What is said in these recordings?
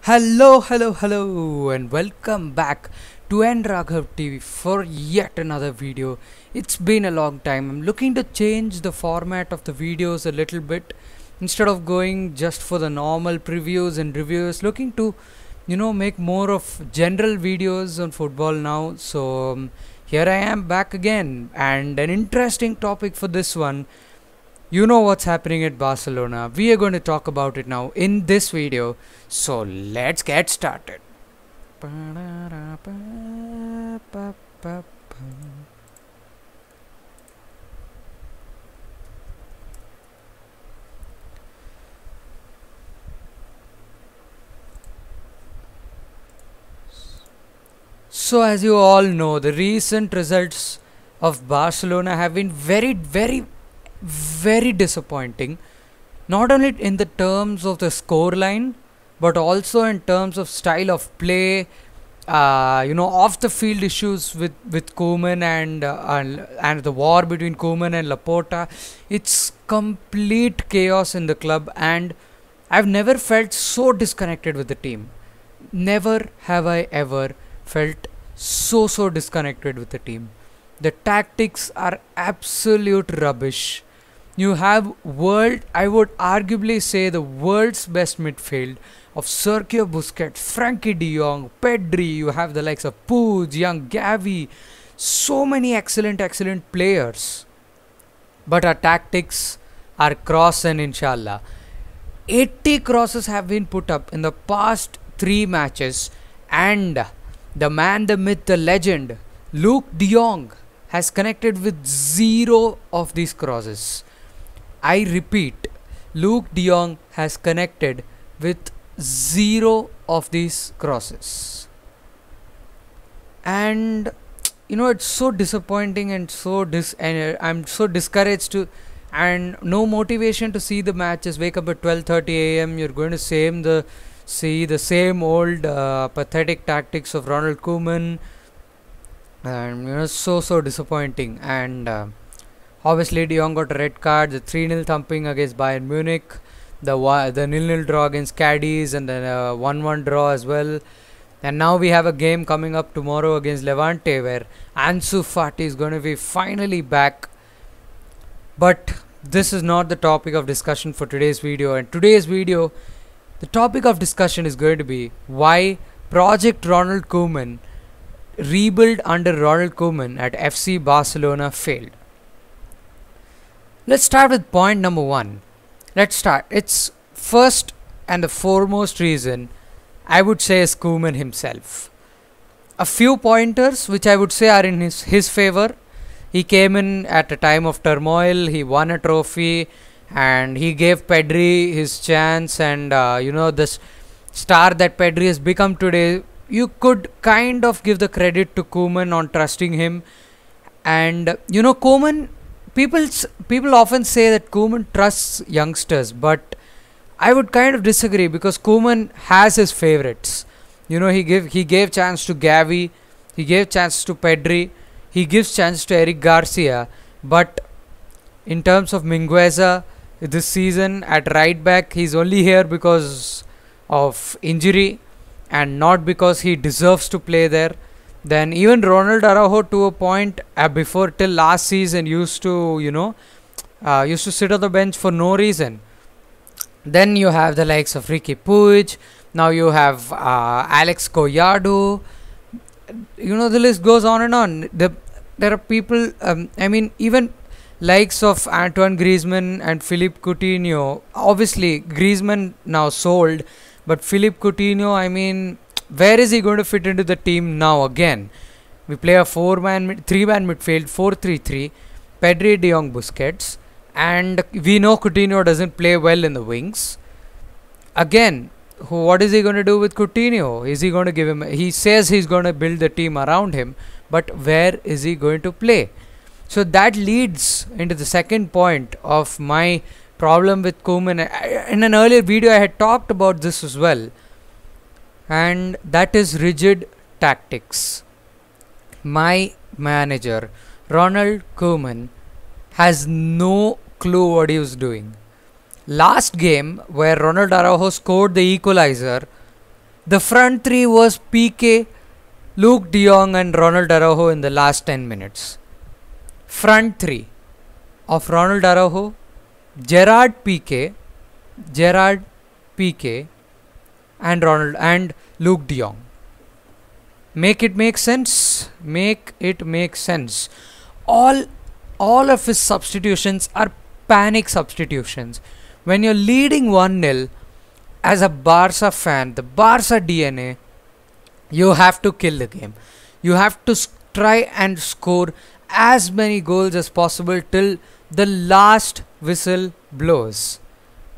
Hello, and welcome back to N Raghav TV for yet another video. It's been a long time. I'm looking to change the format of the videos a little bit. Instead of going just for the normal previews and reviews, looking to make more of general videos on football now. So here I am back again, and an interesting topic for this one. You know what's happening at Barcelona. We are going to talk about it now in this video. So let's get started. So as you all know, the recent results of Barcelona have been very disappointing, not only in the terms of the scoreline but also in terms of style of play, off the field issues with Koeman and the war between Koeman and Laporta. It's complete chaos in the club, and I've never felt so disconnected with the team. Never have I ever felt so disconnected with the team. The tactics are absolute rubbish. You have I would arguably say the world's best midfield of Sergio Busquets, Frankie de Jong, Pedri. You have the likes of Puig, young Gavi. So many excellent players. But our tactics are cross and inshallah. 80 crosses have been put up in the past 3 matches, and the man, the myth, the legend, Luke de Jong has connected with 0 of these crosses. I repeat, Luke de Jong has connected with 0 of these crosses. And it's so disappointing and I'm so discouraged and no motivation to see the matches. Wake up at 12:30 a.m. You're going to see the same old pathetic tactics of Ronald Koeman, and so disappointing. And obviously de Jong got a red card, the 3-0 thumping against Bayern Munich, the 0-0 draw against Cadiz, and then a 1-1 draw as well. And now we have a game coming up tomorrow against Levante where Ansu Fati is going to be finally back. But this is not the topic of discussion for today's video. And today's video, the topic of discussion is going to be why Project Ronald Koeman, rebuild under Ronald Koeman at FC Barcelona, failed. Let's start with point number 1. It's first and the foremost reason I would say is Koeman himself. A few pointers which I would say are in his favor. He came in at a time of turmoil. He won a trophy, and he gave Pedri his chance, and this star that Pedri has become today, you could kind of give the credit to Koeman on trusting him. And Koeman, people often say that Koeman trusts youngsters, but I would kind of disagree, because Koeman has his favorites. He gave chance to Gavi, he gave chance to Pedri, he gives chance to Eric Garcia, but in terms of Mingueza this season at right back, he's only here because of injury and not because he deserves to play there. Then even Ronald Araujo, to a point, before till last season, used to sit on the bench for no reason. Then you have the likes of Ricky Puig. Now you have Alex Collado. The list goes on and on. There are people. Even likes of Antoine Griezmann and Philippe Coutinho. Obviously, Griezmann now sold, but Philippe Coutinho, where is he going to fit into the team now again? We play a 3-man midfield, 4-3-3, Pedri, de Jong, Busquets, and we know Coutinho doesn't play well in the wings. Again, what is he going to do with Coutinho? Is he going to give him... He says he's going to build the team around him, but where is he going to play? So that leads into the second point of my problem with Koeman. In an earlier video, I had talked about this as well, and that is rigid tactics. My manager, Ronald Koeman, has no clue what he was doing. Last game, where Ronald Araujo scored the equalizer, The front three was PK, Luke De Jong, and Ronald Araujo in the last 10 minutes. Front three of Ronald Araujo, Gerard Piqué, and Luke De Jong. Make it make sense. Make it make sense. All of his substitutions are panic substitutions. When you're leading 1-0, as a Barca fan, the Barca DNA, you have to kill the game. You have to try and score as many goals as possible till the last whistle blows.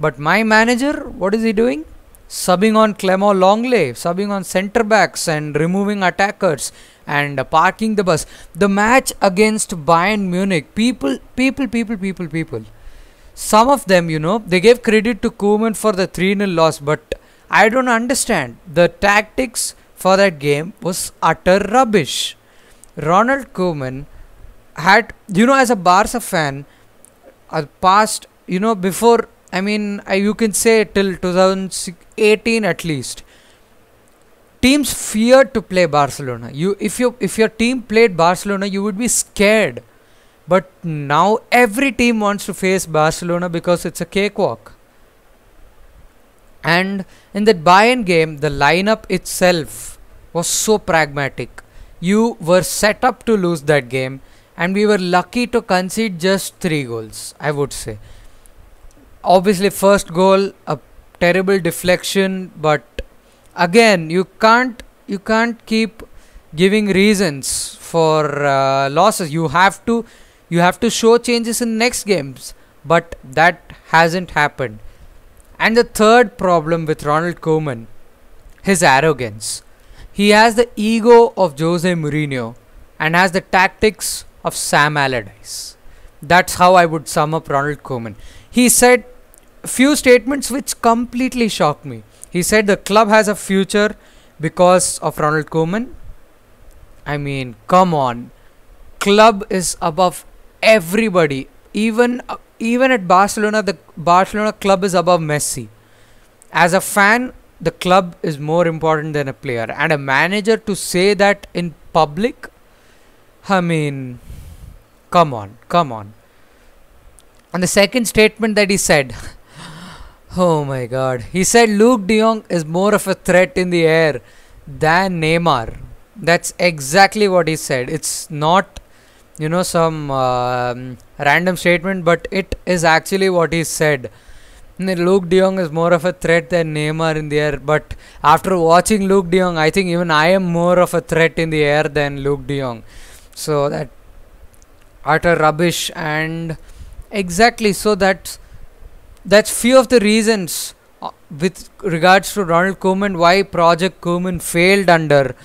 But my manager, what is he doing? Subbing on Clément Lenglet, subbing on centre backs and removing attackers and parking the bus. The match against Bayern Munich, people. Some of them, they gave credit to Koeman for the 3-0 loss, but I don't understand. The tactics for that game was utter rubbish. Ronald Koeman had, as a Barca fan, past, before, you can say till 2018 at least, teams feared to play Barcelona. If your team played Barcelona, you would be scared. But now every team wants to face Barcelona because it's a cakewalk. And in that Bayern game, the lineup itself was so pragmatic. You were set up to lose that game, and we were lucky to concede just 3 goals, I would say. Obviously, first goal, a terrible deflection, but again, you can't keep giving reasons for losses. You have to show changes in next games, but that hasn't happened. And the third problem with Ronald Koeman, his arrogance. He has the ego of Jose Mourinho and has the tactics of Sam Allardyce. That's how I would sum up Ronald Koeman. He said a few statements which completely shocked me. He said the club has a future because of Ronald Koeman. Come on. Club is above everybody. Even at Barcelona, the Barcelona club is above Messi. As a fan, the club is more important than a player. And a manager to say that in public, come on. And the second statement that he said, oh my god, he said Luke De Jong is more of a threat in the air than Neymar. That's exactly what he said. It's not, some random statement, but it is actually what he said. Luke De Jong is more of a threat than Neymar in the air. But after watching Luke De Jong, I think even I am more of a threat in the air than Luke De Jong. So that utter rubbish. And exactly, so that's few of the reasons with regards to Ronald Koeman, why Project Koeman failed under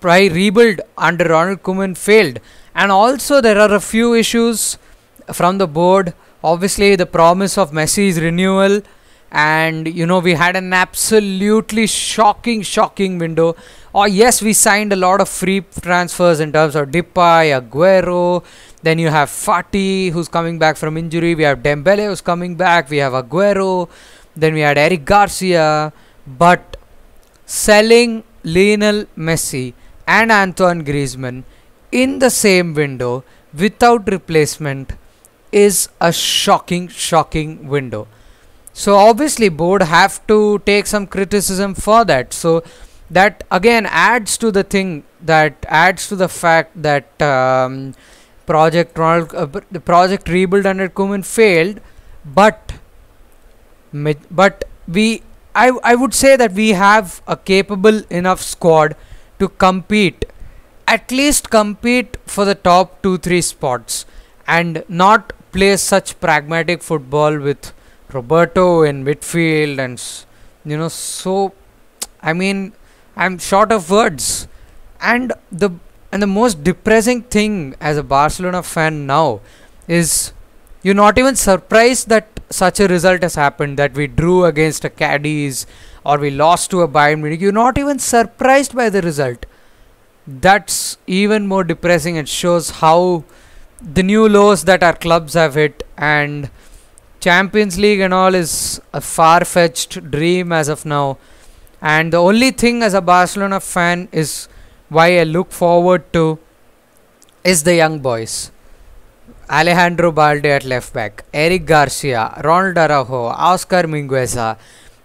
rebuild under Ronald Koeman failed. And also there are a few issues from the board. Obviously the promise of Messi's renewal, and we had an absolutely shocking window. Yes, we signed a lot of free transfers in terms of Depay, Aguero. Then you have Fati, who's coming back from injury. We have Dembele, who's coming back. We have Aguero. Then we had Eric Garcia. But selling Lionel Messi and Antoine Griezmann in the same window without replacement is a shocking window. So obviously board have to take some criticism for that. So that again adds to the fact that the project rebuild under Koeman failed. But I would say that we have a capable enough squad to at least compete for the top 2-3 spots, and not play such pragmatic football with Roberto in midfield. And so I'm short of words. And the most depressing thing as a Barcelona fan now is you're not even surprised that such a result has happened, that we drew against a Cadiz or we lost to a Bayern Munich. You're not even surprised by the result. That's even more depressing. It shows how the new lows that our clubs have hit, and Champions League and all is a far-fetched dream as of now. And the only thing as a Barcelona fan is why I look forward to is the young boys. Alejandro Balde at left back, Eric Garcia, Ronald Araujo, Oscar Mingueza.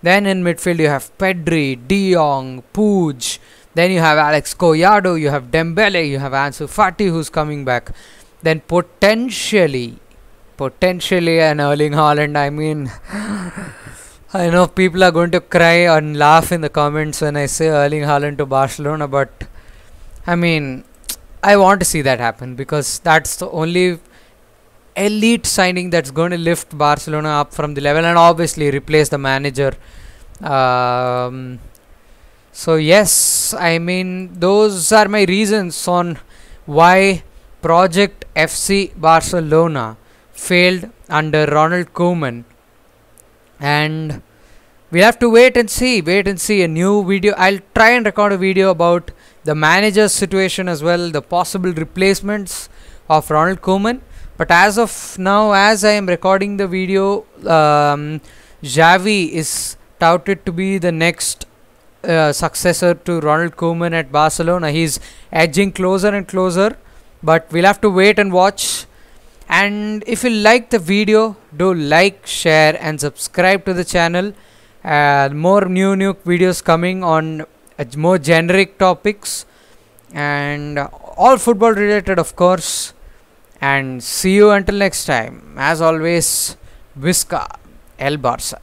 Then in midfield you have Pedri, De Jong, Puig. Then you have Alex Collado, you have Dembele, you have Ansu Fati who's coming back. Then potentially an Erling Haaland. I mean, I know people are going to cry and laugh in the comments when I say Erling Haaland to Barcelona, but I mean, I want to see that happen because that's the only elite signing that's going to lift Barcelona up from the level and obviously replace the manager. So yes, I mean, those are my reasons on why Project FC Barcelona failed under Ronald Koeman, and we have to wait and see a new video. I'll try and record a video about the manager's situation as well, the possible replacements of Ronald Koeman. But as of now, as I am recording the video, Xavi is touted to be the next successor to Ronald Koeman at Barcelona. He's edging closer and closer, but we'll have to wait and watch. And if you like the video, do like, share and subscribe to the channel. More new videos coming on more generic topics and all football related, of course. And see you until next time. As always, Visca El Barça.